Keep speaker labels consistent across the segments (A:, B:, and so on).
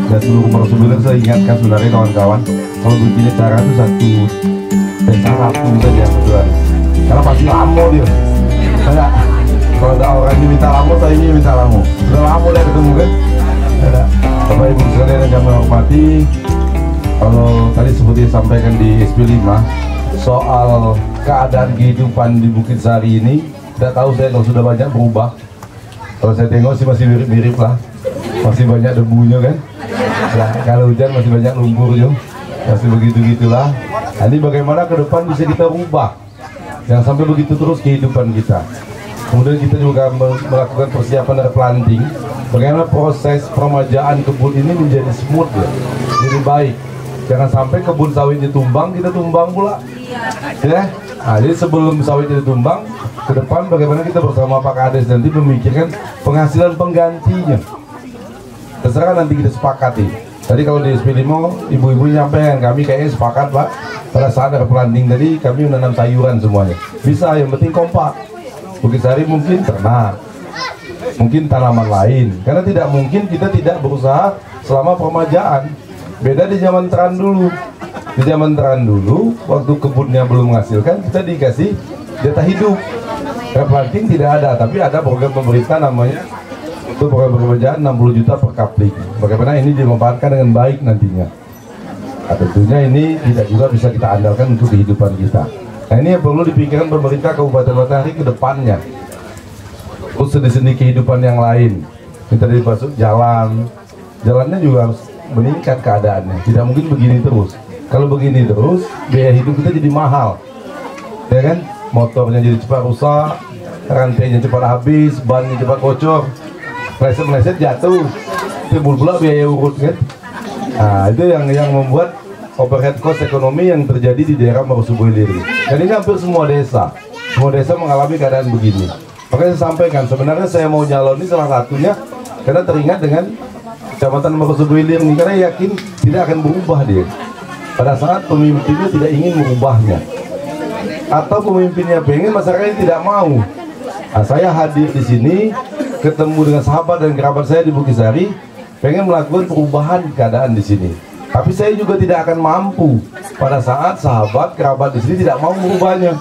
A: Dan seluruh personil saya ingatkan sebenarnya kawan-kawan, kalau begini cara itu satu pesta Sabtu saja sebenarnya, karena pasti lama dia. Kayak kalau ada orang yang minta lama, saya ini minta lama. Sudah lama lah ketemu kan. Bapak Ibu sekalian yang kami hormati, kalau tadi seperti disampaikan di SP5 soal keadaan kehidupan di Bukit Sari ini, tidak tahu saya kalau sudah banyak berubah. Kalau saya tengok sih masih mirip-mirip lah, masih banyak debunya kan. Nah, kalau hujan masih banyak lumpurnya, masih begitu-gitulah. Nah, ini bagaimana ke depan bisa kita ubah, jangan sampai begitu terus kehidupan kita. Kemudian kita juga melakukan persiapan replanting. Bagaimana proses peremajaan kebun ini menjadi smooth ya, jadi baik. Jangan sampai kebun sawit ditumbang, kita tumbang pula. Ya, nah, jadi sebelum sawit ditumbang, ke depan bagaimana kita bersama Pak Kades nanti memikirkan penghasilan penggantinya. Terserah nanti kita sepakati. Tadi kalau di SP5 ibu-ibu nyampaikan, kami kayaknya sepakat Pak. Pada saat ada planting tadi kami menanam sayuran semuanya. Bisa, yang penting kompak. Bukit Sari mungkin ternak, mungkin tanaman lain. Karena tidak mungkin kita tidak berusaha selama peremajaan. Beda di zaman Teran dulu. Di zaman Teran dulu, waktu kebunnya belum menghasilkan, kita dikasih data hidup. Replanting tidak ada, tapi ada program pemerintah namanya untuk program peremajaan 60 juta per kapling. Bagaimana ini dimanfaatkan dengan baik nantinya. Nah, tentunya ini tidak juga bisa kita andalkan untuk kehidupan kita. Nah, ini yang perlu dipikirkan pemerintah Kabupaten Batanghari ke depannya. Terus sendi-sendi kehidupan yang lain. Kita masuk jalan, jalannya juga harus meningkat keadaannya. Tidak mungkin begini terus. Kalau begini terus, biaya hidup kita jadi mahal, ya kan? Motornya jadi cepat rusak, rantainya cepat habis, bannya cepat bocor, meleset-meleset jatuh, timbul pula biaya urut kan? Nah, itu yang membuat overhead cost ekonomi yang terjadi di daerah Marosubuliri. Dan ini hampir semua desa mengalami keadaan begini. Makanya saya sampaikan, sebenarnya saya mau nyalon ini salah satunya karena teringat dengan Kecamatan Marosubuliri ini, karena yakin tidak akan berubah dia pada saat pemimpinnya tidak ingin mengubahnya, atau pemimpinnya pengen masyarakatnya tidak mau. Nah, saya hadir di sini ketemu dengan sahabat dan kerabat saya di Bukit Sari, pengen melakukan perubahan keadaan di sini. Tapi saya juga tidak akan mampu pada saat sahabat kerabat di sini tidak mau merubahnya.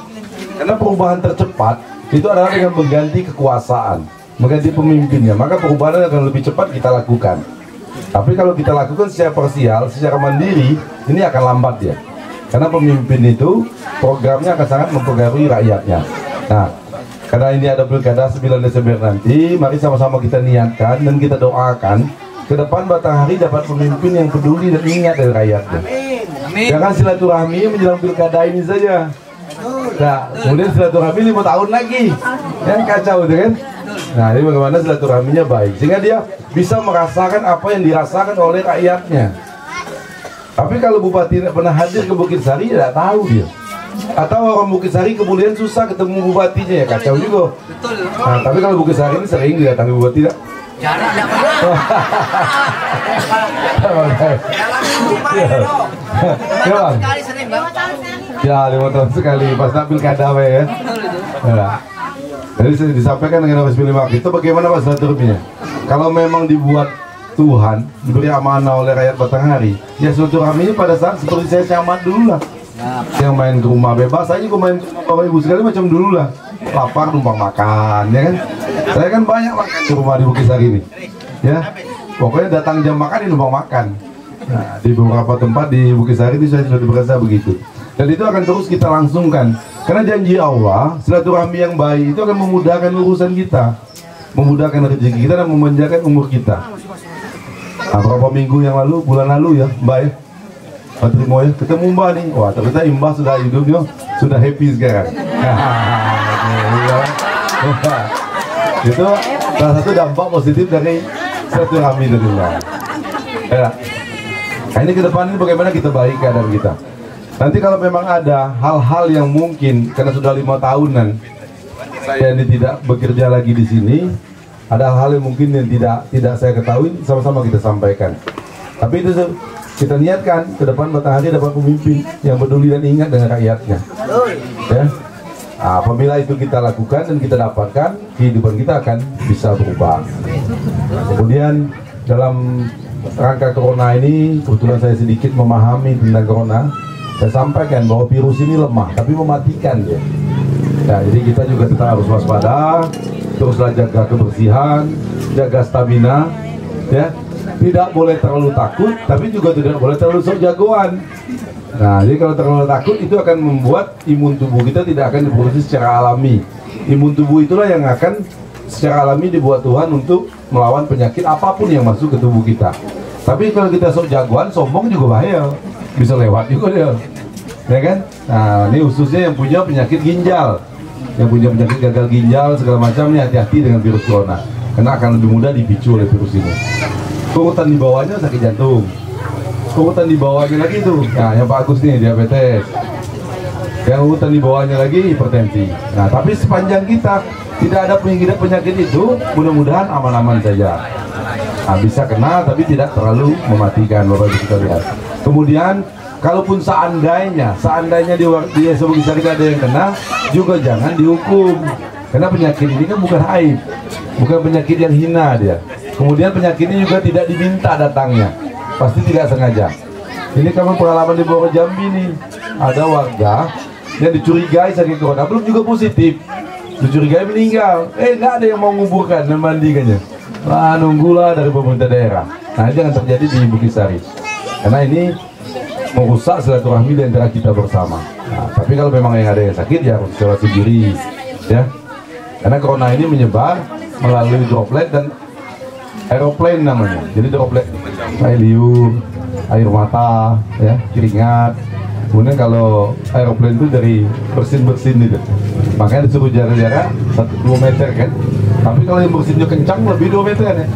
A: Karena perubahan tercepat itu adalah dengan mengganti kekuasaan, mengganti pemimpinnya. Maka perubahan akan lebih cepat kita lakukan. Tapi kalau kita lakukan secara parsial, secara mandiri, ini akan lambat ya. Karena pemimpin itu programnya akan sangat mempengaruhi rakyatnya. Nah, karena ini ada pilkada 9 Desember nanti, mari sama-sama kita niatkan dan kita doakan ke depan Batanghari dapat pemimpin yang peduli dan ingat dari rakyatnya. Jangan silaturahmi menjelang pilkada ini saja. Nah, kemudian silaturahmi 5 tahun lagi, yang kacau itu kan. Nah, ini bagaimana silaturahminya baik sehingga dia bisa merasakan apa yang dirasakan oleh rakyatnya. Tapi kalau bupati tidak pernah hadir ke Bukit Sari, tidak tahu dia. Atau orang Bukit Sari kemudian susah ketemu bupatinya, ya kacau juga. Nah, tapi kalau Bukit Sari ini sering didatangi bupati tidak?
B: Jarak tidak pernah.
A: Sekali
B: sering Bang.
A: Ya, 5 tahun sekali pas nak pilkada ya. Jadi disampaikan dengan SP5 itu bagaimana Pak silaturahminya? Kalau memang dibuat Tuhan, diberi amanah oleh rakyat Batanghari, ya silaturahminya pada saat seperti saya camat dulu lah. Yang main ke rumah bebas, saya juga main ke rumah ibu sekali macam dulu lah. Lapar numpang makan, ya kan? Saya kan banyak makan ke rumah di Bukit Sari ini, ya. Pokoknya datang jam makan di numpang makan. Nah, di beberapa tempat di Bukit Sari itu saya sudah berasa begitu. Dan itu akan terus kita langsungkan. Karena janji Allah, silaturahmi yang baik itu akan memudahkan urusan kita, memudahkan rezeki kita dan memanjangkan umur kita. Nah, beberapa minggu yang lalu, bulan lalu ya, Mbak ya, Pak Trimo ya, ketemu Mbak nih. Wah, ternyata Mbak sudah hidupnya sudah happy sekarang. Itu salah satu dampak positif dari silaturahmi dari Mbak. Ya. Nah, ini ke depan ini bagaimana kita baik keadaan kita. Nanti kalau memang ada hal-hal yang mungkin karena sudah 5 tahunan saya ini tidak bekerja lagi di sini, ada hal-hal yang mungkin yang tidak saya ketahui, sama-sama kita sampaikan. Tapi itu kita niatkan ke depan Batanghari dapat pemimpin yang peduli dan ingat dengan rakyatnya. Ya. Nah, apabila itu kita lakukan dan kita dapatkan, kehidupan kita akan bisa berubah. Kemudian dalam rangka corona ini, kebetulan saya sedikit memahami tentang corona, saya sampaikan bahwa virus ini lemah tapi mematikan ya. Nah, jadi kita juga tetap harus waspada, teruslah jaga kebersihan, jaga stamina, ya. Tidak boleh terlalu takut, tapi juga tidak boleh terlalu sok jagoan. Nah, jadi kalau terlalu takut itu akan membuat imun tubuh kita tidak akan diproduksi secara alami. Imun tubuh itulah yang akan secara alami dibuat Tuhan untuk melawan penyakit apapun yang masuk ke tubuh kita. Tapi kalau kita sok jagoan, sombong juga bahaya, bisa lewat juga dia, ya kan? Nah, ini khususnya yang punya penyakit ginjal, yang punya penyakit gagal ginjal segala macam, nih hati-hati dengan virus corona, karena akan lebih mudah dipicu oleh virus ini. Urutan di bawahnya sakit jantung, urutan di bawahnya lagi tuh, nah yang bagus nih diabetes, yang urutan di bawahnya lagi hipertensi. Nah, tapi sepanjang kita tidak ada penyakit itu, mudah-mudahan aman-aman saja. Nah, bisa kena tapi tidak terlalu mematikan, Bapak Ibu kita lihat. Kemudian kalaupun seandainya di sebagai syarikat ada yang kena, juga jangan dihukum, karena penyakit ini kan bukan aib, bukan penyakit yang hina dia. Kemudian penyakit ini juga tidak diminta datangnya, pasti tidak sengaja. Ini kamu pengalaman di Bogor Jambi nih, ada warga yang dicurigai sakit corona, belum juga positif, dicurigai meninggal, nggak ada yang mau menguburkan dan mandikannya. Lah, nunggulah dari pemerintah daerah. Nah, jangan terjadi di Bukitsari, karena ini merusak silaturahmi di antara kita bersama. Nah, tapi kalau memang yang ada yang sakit ya harus isolasi diri, ya. Karena corona ini menyebar melalui droplet dan aeroplane namanya. Jadi droplet air liur, air mata, ya, keringat. Kemudian kalau aeroplane itu dari bersin-bersin itu, makanya disuruh jarak-jarak 2 meter kan. Tapi kalau yang bersinnya kencang lebih 2 meter ya.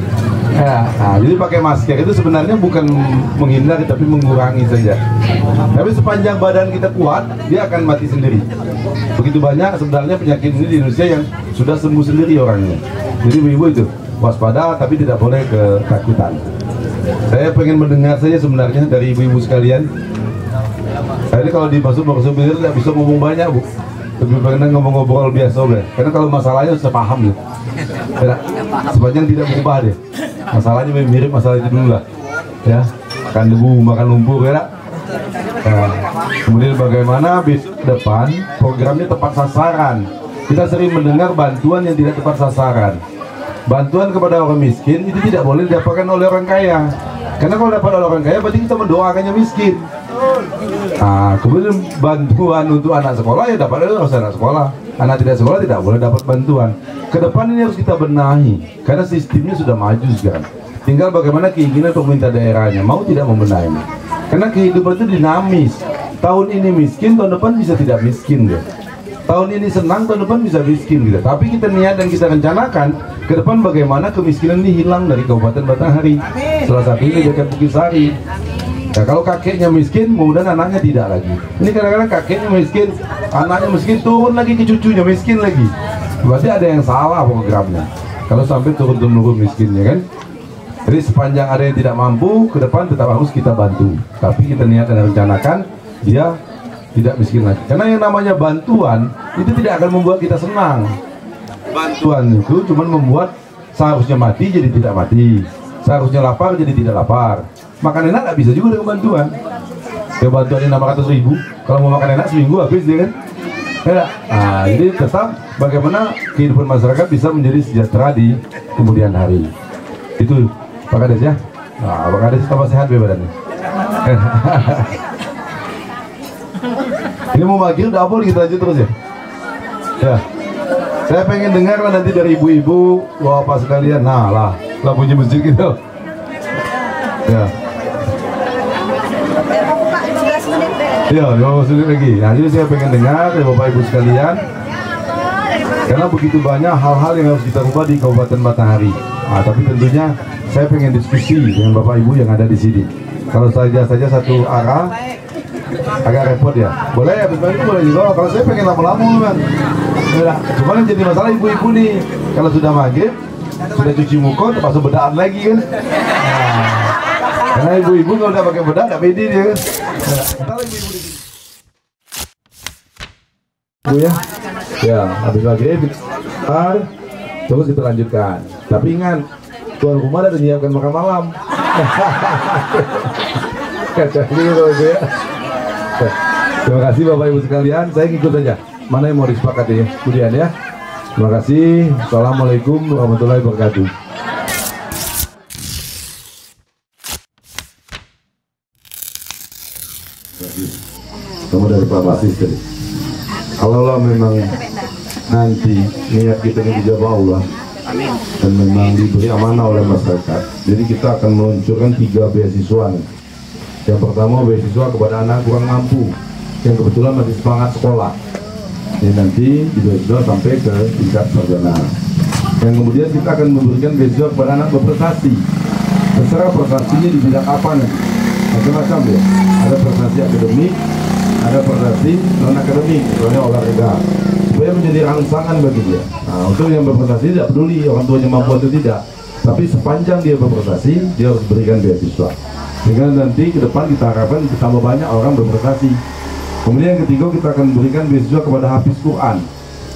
A: Nah, jadi pakai masker itu sebenarnya bukan menghindari tapi mengurangi saja. Tapi sepanjang badan kita kuat, dia akan mati sendiri. Begitu banyak sebenarnya penyakit ini di Indonesia yang sudah sembuh sendiri orangnya. Jadi ibu-ibu itu waspada tapi tidak boleh ketakutan. Saya pengen mendengar saja sebenarnya dari ibu-ibu sekalian. Saya ini kalau dimasuk mobil tidak bisa ngomong banyak, Bu. Lebih pengen ngobrol biasa, Bu. Karena kalau masalahnya saya paham, ya. Sepanjang tidak berubah deh. Masalahnya mirip masalah itu dulu lah, ya. Makan debu, makan lumpur, ya. Nah, kemudian bagaimana besok depan programnya tepat sasaran. Kita sering mendengar bantuan yang tidak tepat sasaran. Bantuan kepada orang miskin itu tidak boleh didapatkan oleh orang kaya. Karena kalau dapat oleh orang kaya berarti kita mendoakannya miskin. Nah, kemudian bantuan untuk anak sekolah ya dapat oleh anak sekolah. Anak tidak sekolah tidak boleh dapat bantuan. Kedepan ini harus kita benahi, karena sistemnya sudah maju sekarang. Tinggal bagaimana keinginan pemerintah daerahnya mau tidak membenahi. Karena kehidupan itu dinamis. Tahun ini miskin, tahun depan bisa tidak miskin ya. Tahun ini senang, tahun depan bisa miskin gitu. Tapi kita niat dan kita rencanakan ke depan bagaimana kemiskinan ini hilang dari Kabupaten Batanghari. Salah satunya dekat Bukitsari. Nah, kalau kakeknya miskin, kemudian anaknya tidak lagi. Ini kadang-kadang kakeknya miskin, anaknya miskin, turun lagi ke cucunya miskin lagi. Berarti ada yang salah programnya. Kalau sampai turun-turun miskinnya kan. Jadi sepanjang ada yang tidak mampu, ke depan tetap harus kita bantu. Tapi kita niat dan rencanakan dia tidak miskin lagi. Karena yang namanya bantuan itu tidak akan membuat kita senang. Bantuan itu cuma membuat seharusnya mati jadi tidak mati, seharusnya lapar jadi tidak lapar. Makan enak nggak bisa juga dengan bantuan. Ya bantuannya 600.000, kalau mau makan enak seminggu habis dia kan. Ya. Nah, jadi tetap bagaimana kehidupan masyarakat bisa menjadi sejahtera di kemudian hari. Itu Pak Kades ya. Nah, Pak Kades tambah sehat ya badannya. Ini mau maghrib udah apa kita lanjut terus ya. Ya. Saya pengen dengar lah nanti dari ibu-ibu, bapak sekalian. Nah lah, lampunya masjid gitu. Ya. Ya, 15 menit lagi. Nah, jadi saya pengen dengar dari bapak ibu sekalian, karena begitu banyak hal-hal yang harus kita ubah di Kabupaten Batanghari. Nah, tapi tentunya saya pengen diskusi dengan bapak ibu yang ada di sini. Kalau saja satu arah agak repot ya. Boleh, habis itu boleh juga. Kalau saya pengen lama-lama kan. Cuma yang jadi masalah ibu-ibu nih, kalau sudah maghrib, sudah cuci muka, terpaksa bedaan lagi kan. Nah, karena ibu-ibu kalau udah pakai bedak, nggak pede dia kan. Ntar ibu-ibu di sini. Bu ya, habis maghrib, terus kita lanjutkan. Tapi ingat, tuan rumah udah menyiapkan makan malam. Kacau gitu ya. Terima kasih Bapak Ibu sekalian, saya ngikut aja. Mana yang mau disepakati kemudian ya. Terima kasih. Assalamualaikum warahmatullahi wabarakatuh. Kamu dari Pak Basis tadi. Kalau memang nanti niat kita ini dijawab Allah dan memang diberi amanah oleh masyarakat, jadi kita akan meluncurkan 3 beasiswa nih. Yang pertama beasiswa kepada anak kurang mampu yang kebetulan masih semangat sekolah. Jadi nanti di beasiswa sampai ke tingkat sarjana. Yang kemudian kita akan memberikan beasiswa kepada anak berprestasi. Terserah prestasinya di bidang apa nih? Macam-macam ya. Ada prestasi akademik, ada prestasi non akademik, misalnya olahraga, supaya menjadi rangsangan bagi dia. Nah, untuk yang berprestasi tidak peduli orang tuanya mampu atau tidak, tapi sepanjang dia berprestasi, dia harus berikan beasiswa. Sehingga nanti ke depan kita harapkan tambah banyak orang berprestasi. Kemudian yang ketiga, kita akan berikan beasiswa kepada hafiz Quran.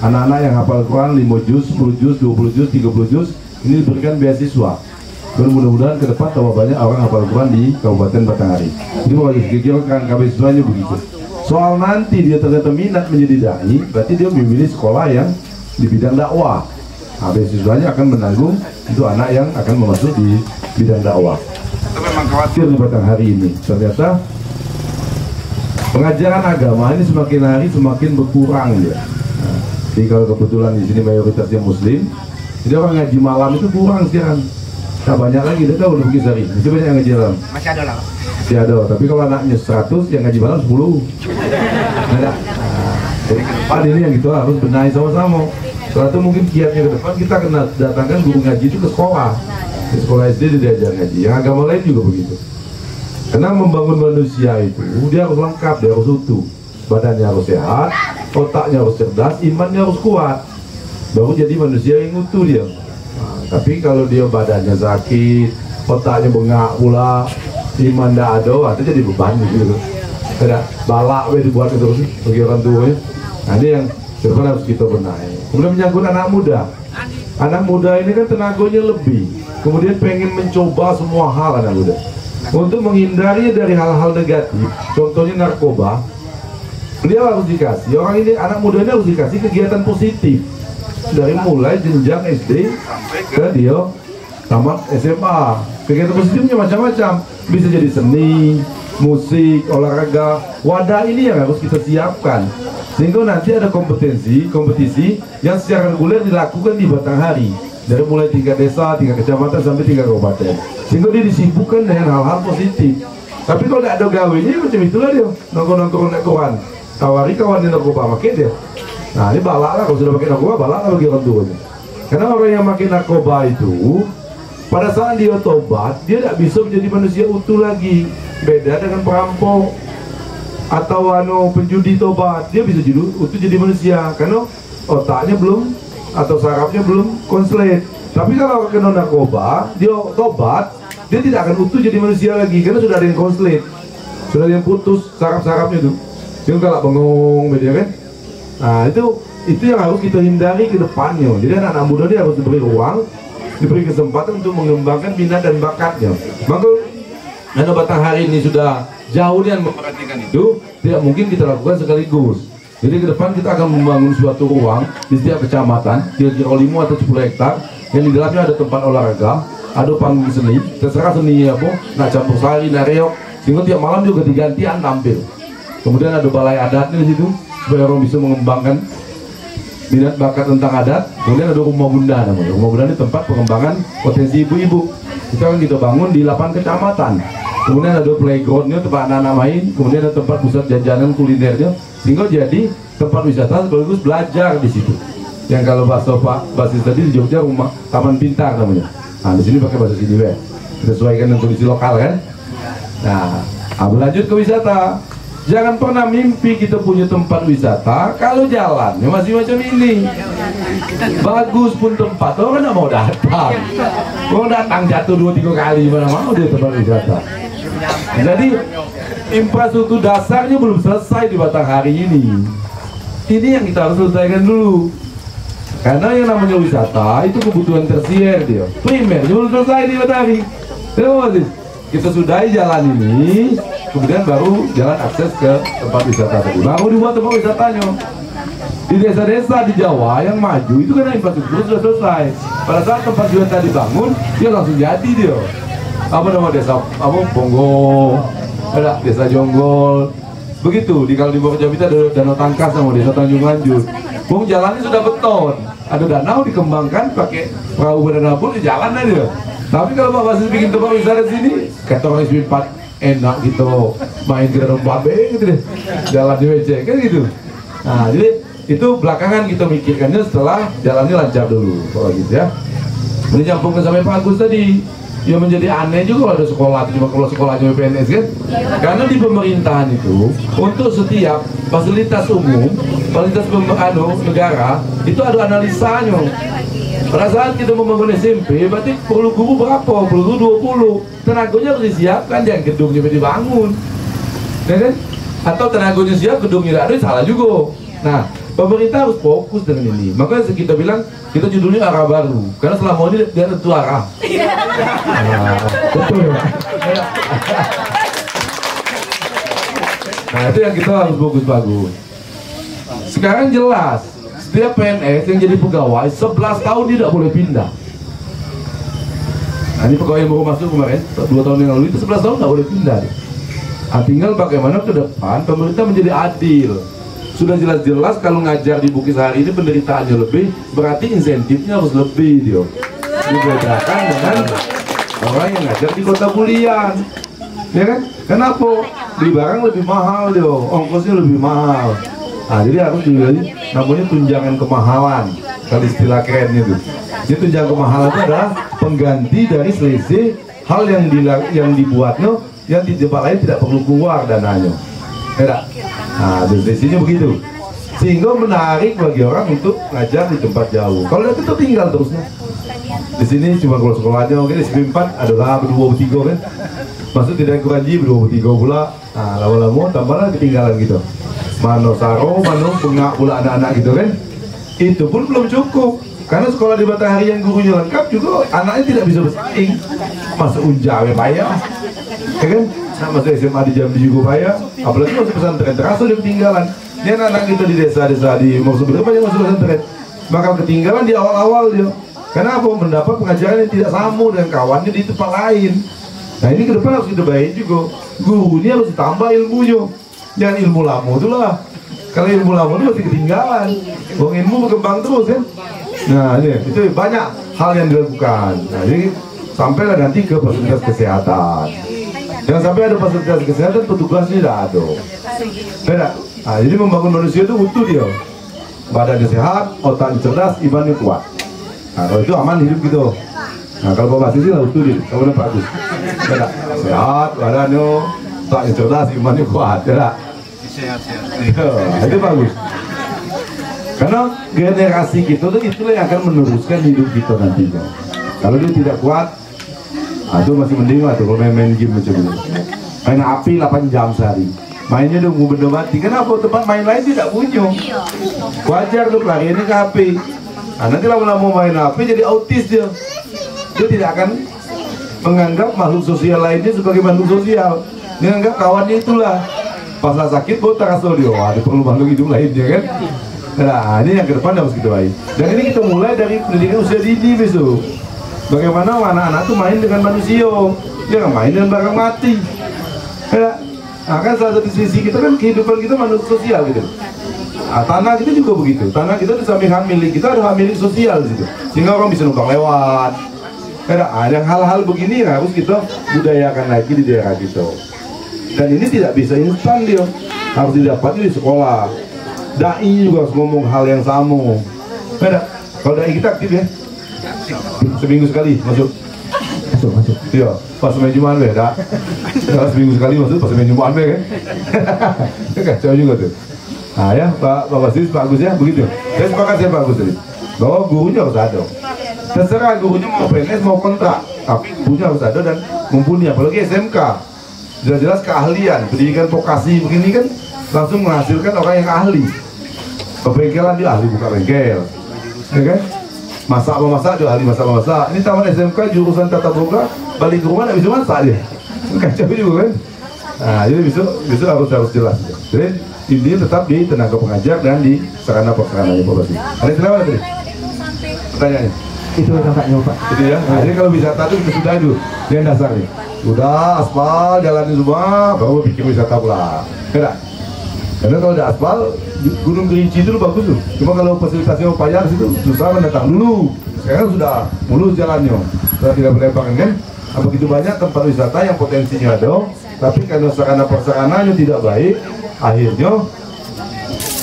A: Anak-anak yang hafal Quran 5 juz, 10 juz, 20 juz, 30 juz, ini diberikan beasiswa. Dan mudah-mudahan ke depan tambah banyak orang hafal Quran di Kabupaten Batanghari. Jadi mau kira-kira kerangka beasiswanya begitu. Soal nanti dia ternyata minat menjadi dai, berarti dia memilih sekolah yang di bidang dakwah. Nah, beasiswanya akan menanggung untuk anak yang akan masuk di bidang dakwah. Kita memang khawatir di Batanghari ini, ternyata pengajaran agama ini semakin hari semakin berkurang ya. Nah, jadi kalau kebetulan di sini mayoritasnya Muslim, jadi orang ngaji malam itu kurang sekarang. Nah, banyak lagi, udah tahu udah pergi sehari. Masih banyak yang ngaji malam. Masih ada lah. Masih ada, tapi kalau anaknya 100 yang ngaji malam 10. Ada. Nah, jadi ke depan ini yang gitu harus benahi sama-sama. Setelah itu mungkin kiatnya ke depan kita akan datangkan guru ngaji itu ke sekolah. Di sekolah SD diajar ngaji. Yang agama lain juga begitu. Karena membangun manusia itu dia harus lengkap, dia harus utuh. Badannya harus sehat, otaknya harus cerdas, imannya harus kuat. Baru jadi manusia yang utuh dia. Nah, tapi kalau dia badannya sakit, otaknya bengak pula, iman tidak ada, itu jadi beban gitu. Ada balak dibuat itu bagi orang tuanya. Nah, ini yang depan harus kita benahi. Kemudian menyangkut anak muda. Anak muda ini kan tenaganya lebih. Kemudian pengen mencoba semua hal anak muda. Untuk menghindari dari hal-hal negatif, contohnya narkoba, dia harus dikasih, orang ini, anak muda ini harus dikasih kegiatan positif. Dari mulai jenjang SD ke dia tamat SMA. Kegiatan positifnya macam-macam, bisa jadi seni, musik, olahraga. Wadah ini yang harus kita siapkan, sehingga nanti ada kompetisi yang secara reguler dilakukan di Batanghari, dari mulai tingkat desa, tingkat kecamatan sampai tingkat kabupaten, sehingga dia disibukkan dengan hal-hal positif. Tapi kalau tidak ada gawenya macam itulah dia, nongkrong-nongkrong naik koran, tawari kawan di narkoba pakai dia. Nah ini balak lah, kalau sudah pakai narkoba balak lah bagi orang tuanya. Karena orang yang pakai narkoba itu pada saat dia tobat, dia tidak bisa menjadi manusia utuh lagi. Beda dengan perampok atau penjudi tobat, dia bisa jadi utuh jadi manusia karena otaknya belum atau sarafnya belum konslet. Tapi kalau kena narkoba, dia tobat, dia tidak akan utuh jadi manusia lagi karena sudah ada yang konslet, sudah ada yang putus saraf-sarafnya tuh. Dia galak bengong, beda kan? Nah itu yang harus kita hindari ke depannya. Jadi anak-anak muda dia harus diberi ruang, diberi kesempatan untuk mengembangkan minat dan bakatnya. Maka karena Batanghari ini sudah jauh dia memperhatikan itu, tidak mungkin kita lakukan sekaligus. Jadi ke depan kita akan membangun suatu ruang di setiap kecamatan, kira-kira 5 atau 10 hektar, yang di dalamnya ada tempat olahraga, ada panggung seni, terserah seni apa, nak campur sari, nak reok, sehingga tiap malam juga digantian tampil. Kemudian ada balai adatnya di situ, supaya orang bisa mengembangkan minat bakat tentang adat. Kemudian ada rumah bunda namanya. Rumah bunda ini tempat pengembangan potensi ibu-ibu. Kita akan kita bangun di 8 kecamatan. Kemudian ada playgroundnya, tempat anak-anak main. Kemudian ada tempat pusat jajanan kulinernya, sehingga jadi tempat wisata sekaligus belajar di situ. Yang kalau bahasa Pak Basis tadi di Jogja rumah taman pintar namanya. Nah di sini pakai bahasa sini we. Sesuaikan dengan kondisi lokal kan. Nah, berlanjut ke wisata. Jangan pernah mimpi kita punya tempat wisata kalau jalannya masih macam ini. Bagus pun tempat, orang nggak mau datang. Orang datang jatuh 2-3 kali, mana mau dia tempat wisata. Jadi infrastruktur dasarnya belum selesai di Batanghari ini. Ini yang kita harus selesaikan dulu. Karena yang namanya wisata itu kebutuhan tersier dia. Primer, belum selesai nih matahari. Terima kasih. Kita sudahi jalan ini, kemudian baru jalan akses ke tempat wisata tadi. Baru dibuat tempat wisatanya. Di desa-desa di Jawa yang maju itu karena infrastruktur sudah selesai. Pada saat tempat wisata dibangun, dia langsung jadi dia. Apa nama desa? Apa Bongo? Ada desa Jonggol. Begitu. Kalau di Bogor Jambi ada danau Tangkas sama desa Tanjung Lanjut. Bung jalannya sudah beton. Ada danau dikembangkan pakai perahu berdana pun di jalan aja. Tapi kalau Pak Basis bikin tempat wisata di sini, kata orang SP4 enak gitu, main ke danau Babe gitu deh, jalan di WC kan gitu. Nah jadi itu belakangan kita mikirkannya setelah jalannya lancar dulu, kalau gitu ya. Ini nyambungkan sampai Pak Agus tadi. Ya menjadi aneh juga kalau ada sekolah, cuma kalau sekolahnya PNS kan. Karena di pemerintahan itu untuk setiap fasilitas umum, fasilitas negara itu ada analisanya. Pada saat kita membangun SMP, berarti perlu guru berapa? Perlu guru 20. Tenaganya harus disiapkan, jangan gedungnya dibangun, ya kan? Atau tenaganya siap, gedungnya tidak ada, salah juga. Nah, pemerintah harus fokus dengan ini. Makanya kita bilang kita judulnya arah baru, karena selama ini dia tentu arah. Nah, betul ya. Nah itu yang kita harus bagus-bagus. Sekarang jelas setiap PNS yang jadi pegawai 11 tahun tidak boleh pindah. Nah ini pegawai yang baru masuk kemarin 2 tahun yang lalu itu 11 tahun tidak boleh pindah. Nah, tinggal bagaimana ke depan pemerintah menjadi adil. Sudah jelas-jelas kalau ngajar di Bukisari ini penderitaannya lebih, berarti insentifnya harus lebih dia. Dibedakan dengan orang yang ngajar di Kota Bulian, ya kan? Kenapa? Beli barang lebih mahal dia, ongkosnya lebih mahal. Nah jadi harus dibeli, namanya tunjangan kemahalan, kalau istilah kerennya itu. Jadi tunjangan kemahalan itu adalah pengganti dari selisih hal yang dibuatnya, yang di tempat lain tidak perlu keluar dananya. Ya, nah, definisinya begitu, sehingga menarik bagi orang untuk ngajar di tempat jauh. Kalau dia tetap tinggal terusnya. Di sini cuma kalau sekolahnya mungkin di SP4 adalah berdua bertiga kan, maksud tidak kuranji berdua bertiga pula. Nah, lama-lama tambahlah ketinggalan gitu. Mano saro, mano pengak pula anak-anak gitu kan. Itu pun belum cukup, karena sekolah di Matahari yang gurunya lengkap juga anaknya tidak bisa bersaing. Masuk unjawe payah, ya kan? Masuk SMA di Jambi juga payah, apalagi masuk pesantren terasa dia ketinggalan. Ini anak-anak kita di desa-desa di maksud berapa yang masuk pesantren bakal ketinggalan di awal-awal dia. Kenapa? Mendapat pengajaran yang tidak sama dengan kawannya di tempat lain. Nah ini ke depan harus kita baik juga. Gurunya harus ditambah ilmunya. Jangan ilmu lama itulah. Kalau ilmu lama itu masih ketinggalan. Bang ilmu berkembang terus kan. Nah ini itu banyak hal yang dilakukan. Nah jadi sampailah nanti ke fasilitas kesehatan. Jangan sampai ada fasilitas kesehatan petugasnya tidak ada. Beda. Nah, jadi membangun manusia itu utuh dia. Badannya sehat, otaknya cerdas, imannya kuat. Nah kalau itu aman hidup gitu. Nah kalau Bapak Sisi lah utuh dia, kalau udah bagus. Beda. Sehat, badannya, otaknya cerdas, imannya kuat. Beda. Sehat-sehat. Itu bagus. Karena generasi kita tuh itulah yang akan meneruskan hidup kita nantinya. Kalau dia tidak kuat, itu masih mending lah tuh kalau main game macam ini. Main api 8 jam sehari. Mainnya udah mau benda mati. Kenapa? Tempat main lain tidak punya. Wajar tuh pelariannya ke HP. Nah, nanti lama-lama main HP jadi autis dia. Dia tidak akan menganggap makhluk sosial lainnya sebagai makhluk sosial. Dia anggap kawannya itulah. Pas sakit, kok terasa dia. Wah, ada perlu makhluk hidup lainnya kan? Nah, ini yang ke depan harus kita baik. Dan ini kita mulai dari pendidikan usia dini besok. Bagaimana anak-anak tuh main dengan manusia, jangan main dengan barang mati. Ya, nah kan salah satu sisi kita kan kehidupan kita manusia sosial gitu. Nah, tanah kita juga begitu. Tanah kita di samping hak milik kita ada hak milik sosial gitu. Sehingga orang bisa numpang lewat. Ya, ada hal-hal begini yang harus kita budayakan lagi di daerah kita. Dan ini tidak bisa instan dia, harus didapati di sekolah. Dai juga harus ngomong hal yang sama. Ya, kalau dai kita aktif ya. Seminggu sekali masuk. Iya, pas main Jumat beda. Seminggu sekali masuk pas main Jumat kan. Kacau juga tuh. Nah ya, Pak Basis, Pak Agus ya, begitu. Saya sepakat ya Pak Agus tadi, bahwa gurunya harus ada. Terserah gurunya mau PNS mau kontrak, tapi gurunya harus ada dan mumpuni. Apalagi SMK, jelas-jelas keahlian, pendidikan vokasi begini kan langsung menghasilkan orang yang ahli. Bengkelan dia ahli buka bengkel. ya kan? Masak memasak juga ahli masak memasak. Ini taman SMK jurusan tata boga, balik ke rumah nggak bisa masak dia, kacau juga kan? Nah, jadi besok harus jelas. Jadi intinya tetap di tenaga pengajar dan di sarana prasarana berarti. Ada kenapa tadi? Pertanyaannya?
B: Itu tampaknya Pak.
A: Itu ya. Nah, jadi kalau wisata itu sudah itu dia dasarnya. Udah aspal jalanin semua, baru bikin wisata pula. Tidak? Karena kalau ada aspal, Gunung Kerinci itu bagus tuh. Cuma kalau fasilitasnya upaya itu susah mendatang dulu. Sekarang sudah mulus jalannya, sudah tidak berlebihan kan? Nah, begitu banyak tempat wisata yang potensinya ada, tapi karena sarana prasarananya tidak baik, akhirnya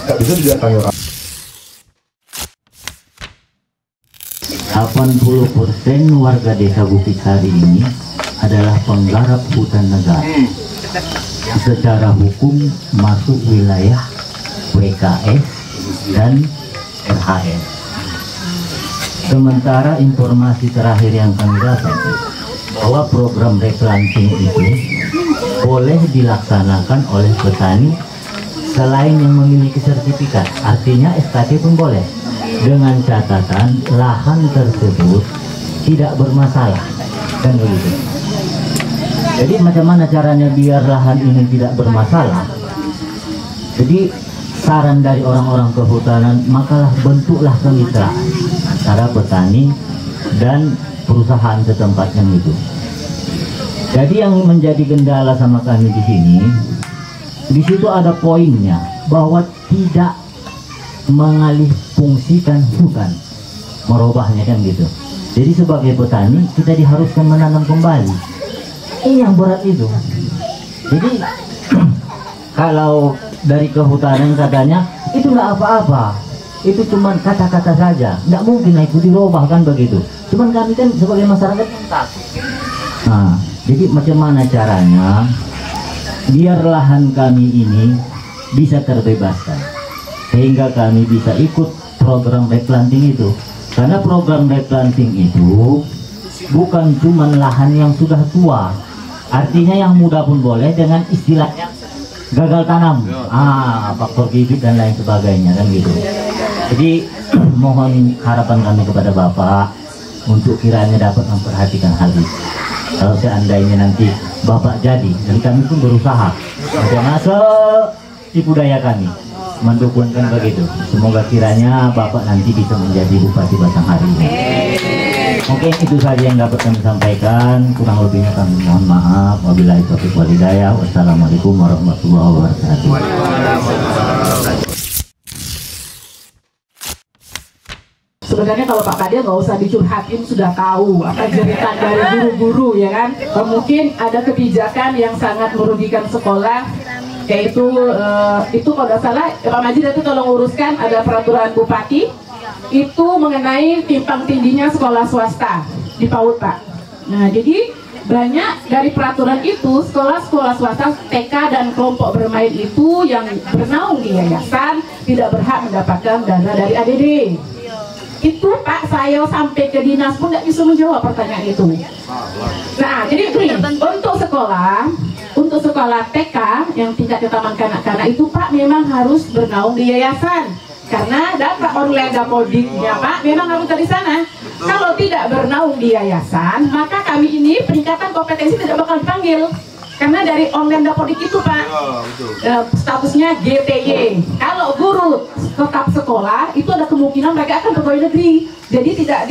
A: tidak bisa didatangi orang.
C: 80% warga desa Bukit Sari ini adalah penggarap hutan negara. Secara hukum masuk wilayah WKS dan RHS. Sementara informasi terakhir yang kami dapat bahwa program replanting itu boleh dilaksanakan oleh petani selain yang memiliki sertifikat, artinya SKT pun boleh, dengan catatan lahan tersebut tidak bermasalah, dan begitu. Jadi macam mana caranya biar lahan ini tidak bermasalah? Jadi saran dari orang-orang kehutanan, makalah bentuklah kemitraan antara petani dan perusahaan setempat yang itu. Jadi yang menjadi kendala sama kami di sini, di situ ada poinnya bahwa tidak mengalih fungsikan hutan, merubahnya kan gitu. Jadi sebagai petani kita diharuskan menanam kembali. Ini yang berat itu. Jadi kalau dari kehutanan katanya itu nggak apa-apa, itu cuma kata-kata saja, nggak mungkin itu dirubah kan begitu. Cuman kami kan sebagai masyarakat takut. Nah, jadi macam mana caranya biar lahan kami ini bisa terbebaskan sehingga kami bisa ikut program replanting itu. Karena program replanting itu bukan cuma lahan yang sudah tua, artinya yang muda pun boleh dengan istilahnya gagal tanam, faktor bibit dan lain sebagainya kan gitu. Jadi mohon harapan kami kepada Bapak untuk kiranya dapat memperhatikan hal itu. Kalau seandainya nanti Bapak jadi, dan kami pun berusaha macam tipu daya kami mendukungkan begitu. Semoga kiranya Bapak nanti bisa menjadi Bupati Batanghari ini. Mungkin itu saja yang dapat kami sampaikan. Kurang lebihnya kami mohon maaf. Wabillahi taufiq wal hidayah. Wassalamualaikum warahmatullahi wabarakatuh.
D: Sebenarnya kalau Pak Kadir nggak usah dicurhatin, sudah tahu apa cerita dari guru-guru ya kan. Mungkin ada kebijakan yang sangat merugikan sekolah, yaitu itu kalau nggak salah Pak Majid itu tolong uruskan, ada peraturan bupati itu mengenai timpang tingginya sekolah swasta di PAUD Pak. Nah jadi banyak dari peraturan itu sekolah-sekolah swasta TK dan kelompok bermain itu yang bernaung di yayasan tidak berhak mendapatkan dana dari ADD. Itu Pak, saya sampai ke dinas pun nggak bisa menjawab pertanyaan itu. Nah jadi begini, untuk sekolah TK yang tingkat taman kanak-kanak itu Pak memang harus bernaung di yayasan. Karena data online Dapodiknya Pak memang harus dari sana. Kalau tidak bernaung di yayasan, maka kami ini peningkatan kompetensi tidak bakal dipanggil. Karena dari online Dapodik itu Pak, statusnya GTY. Kalau guru tetap sekolah, itu ada kemungkinan mereka akan pegawai negeri. Jadi tidak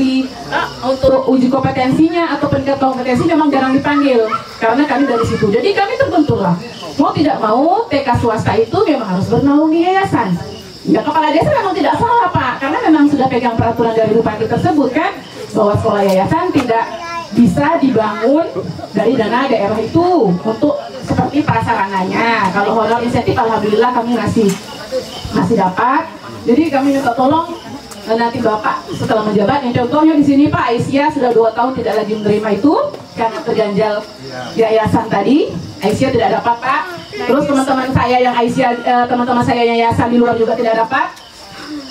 D: untuk uji kompetensinya atau peningkatan kompetensi memang jarang dipanggil. Karena kami dari situ. Jadi kami terbenturlah. Mau tidak mau, TK swasta itu memang harus bernaung di yayasan. Ya, kepala desa memang tidak salah Pak, karena memang sudah pegang peraturan dari bupati tersebut kan, bahwa sekolah yayasan tidak bisa dibangun dari dana daerah itu untuk seperti prasarananya. Kalau honor insentif alhamdulillah kami masih dapat. Jadi kami minta tolong nanti Bapak setelah menjabat, yang contohnya di sini Pak Aisyah sudah 2 tahun tidak lagi menerima itu karena terganjal yayasan tadi. Aisyah tidak dapat Pak. Terus teman-teman saya yang Aisyah, teman-teman saya yang yayasan di luar juga tidak dapat.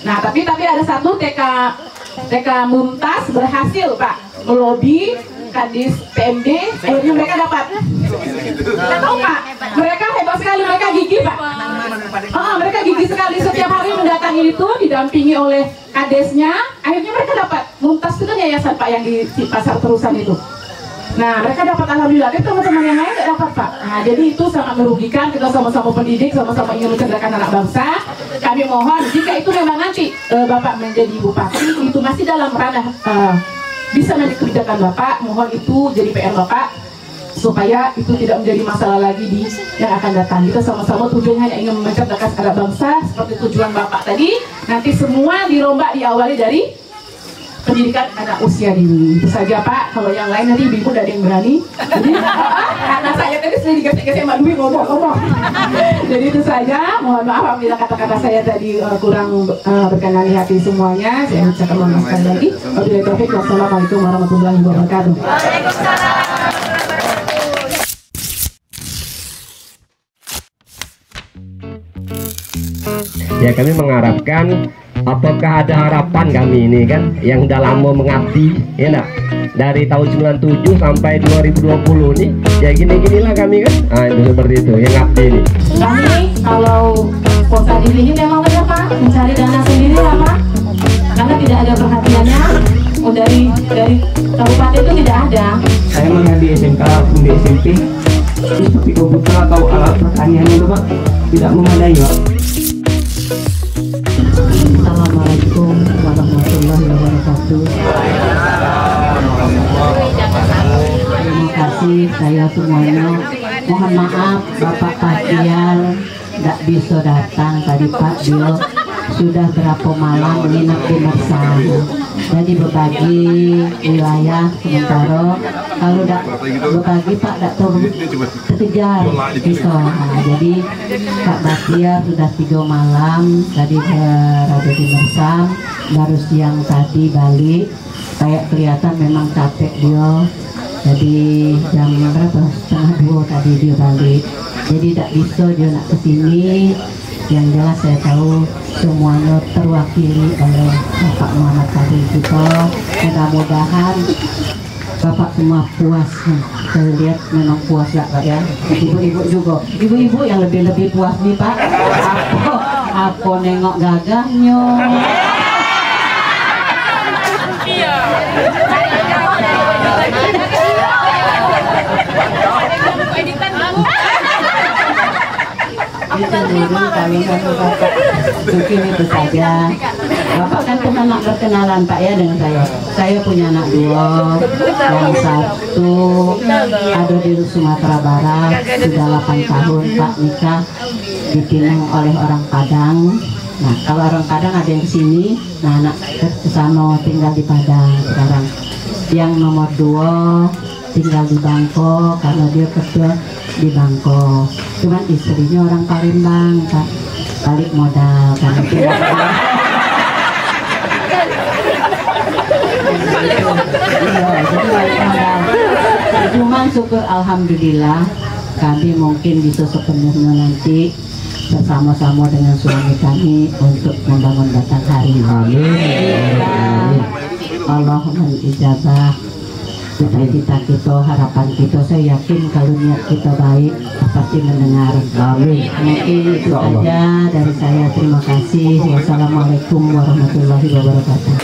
D: Nah tapi ada satu TK Mumtaz berhasil Pak melobi Kadis PMD, akhirnya mereka dapat. Kita tahu Pak, mereka hebat hebat sekali, mereka gigih Pak. Mereka gigih sekali, setiap hari mendatangi itu didampingi oleh kadesnya. Akhirnya mereka dapat Mumtaz, itu kan yayasan Pak yang di Pasar Terusan itu. Nah mereka dapat, alhamdulillah, tapi teman-teman yang lain nggak dapat Pak. Nah jadi itu sangat merugikan. Kita sama-sama pendidik, sama-sama ingin mencerdakan anak bangsa. Kami mohon jika itu memang nanti Bapak menjadi bupati, itu masih dalam ranah bisa nanti kebijakan Bapak, mohon itu jadi PR Bapak supaya itu tidak menjadi masalah lagi di yang akan datang. Kita sama-sama tujuannya hanya ingin mencerdakan anak bangsa seperti tujuan Bapak tadi. Nanti semua dirombak diawali dari pendidikan anak usia dini. Itu saja Pak. Kalau yang lain nanti ibu udah ada yang berani. Jadi karena saya tadi sudah dikasih Mbak Dwi ngomong-ngomong. Jadi itu saja. Mohon maaf apabila kata-kata saya tadi kurang berkenan di hati semuanya. Saya ucapkan mohon maaf sekali lagi. Wabillahi taufiq. Wassalamualaikum warahmatullahi wabarakatuh.
B: Ya kami mengharapkan, apakah ada harapan kami ini kan yang udah lama mengabdi, ya enggak? Dari tahun 97 sampai 2020 nih, ya gini-ginilah kami kan. Itu seperti itu yang ngabdi ini.
D: Kami kalau kota dirinya memang benar Pak, mencari dana sendiri lah Pak, karena tidak ada perhatiannya. Dari kabupaten itu tidak ada.
E: Saya melihat di SMK, di SMP, seperti komputer atau alat pertanian itu Pak tidak memadai Pak.
F: Assalamualaikum warahmatullahi wabarakatuh. Terima kasih saya semuanya. Mohon maaf Bapak Patial tidak bisa datang tadi Pak. Dia sudah berapa malam menginap di Mersam. Jadi berbagi wilayah sementara. Kalau tidak berbagi Pak tidak terkejar kita. Jadi Pak Batia sudah 3 malam tadi berada di Mersam, baru siang tadi balik. Kayak kelihatan memang capek dia. Jadi jam berapa? 1:30 tadi dia balik. Jadi tidak bisa dia nak kesini. Yang jelas saya tahu semuanya terwakili oleh Bapak Muhammad Fadil kita. Mudah-mudahan Bapak semua puas. Saya lihat memang puas gak Pak ya. Ibu-ibu juga. Ibu-ibu yang lebih-lebih puas nih Pak. Apa nengok gagahnya. Itu dulu kami satu Bapak. Mungkin itu saja. Bapak kan pernah berkenalan Pak ya dengan saya. Saya punya anak 2, yang 1 ada di Sumatera Barat, sudah 8 tahun Pak nikah, dipinang oleh orang Padang. Nah kalau orang Padang ada yang sini, nah anak kesana tinggal di Padang sekarang. Yang nomor 2 tinggal di Bangkok karena dia kerja di Bangkok. Cuman istrinya orang Palembang Pak, balik modal kan. Cuman syukur alhamdulillah kami mungkin bisa sepenuhnya nanti bersama-sama dengan suami kami untuk membangun Batang Hari. Amin. Allah menijabah cita-cita kita, harapan kita. Saya yakin kalau niat kita baik pasti mendengar. Amin. Mungkin itu saja dari saya. Terima kasih. Wassalamualaikum warahmatullahi wabarakatuh.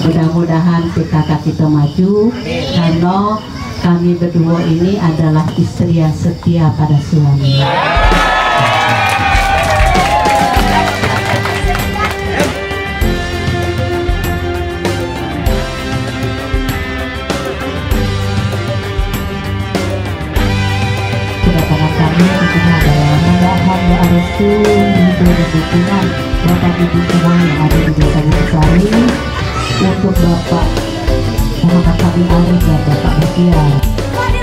F: Mudah-mudahan PKK kita maju karena kami berdua ini adalah istri yang setia pada suami. Kedatangan kami tentunya adalah memohon doa restu, ridho dan dukungan Bapak Ibu semua yang ada di Desa Bukitari untuk Bapak Muhammad Fadil Arif dan Bapak Batia.
G: Maju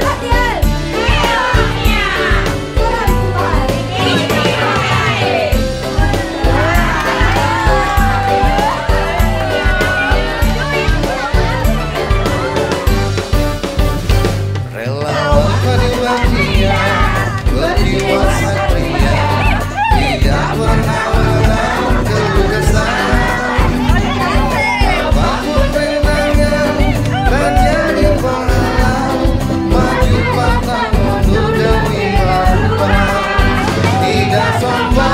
A: Selamat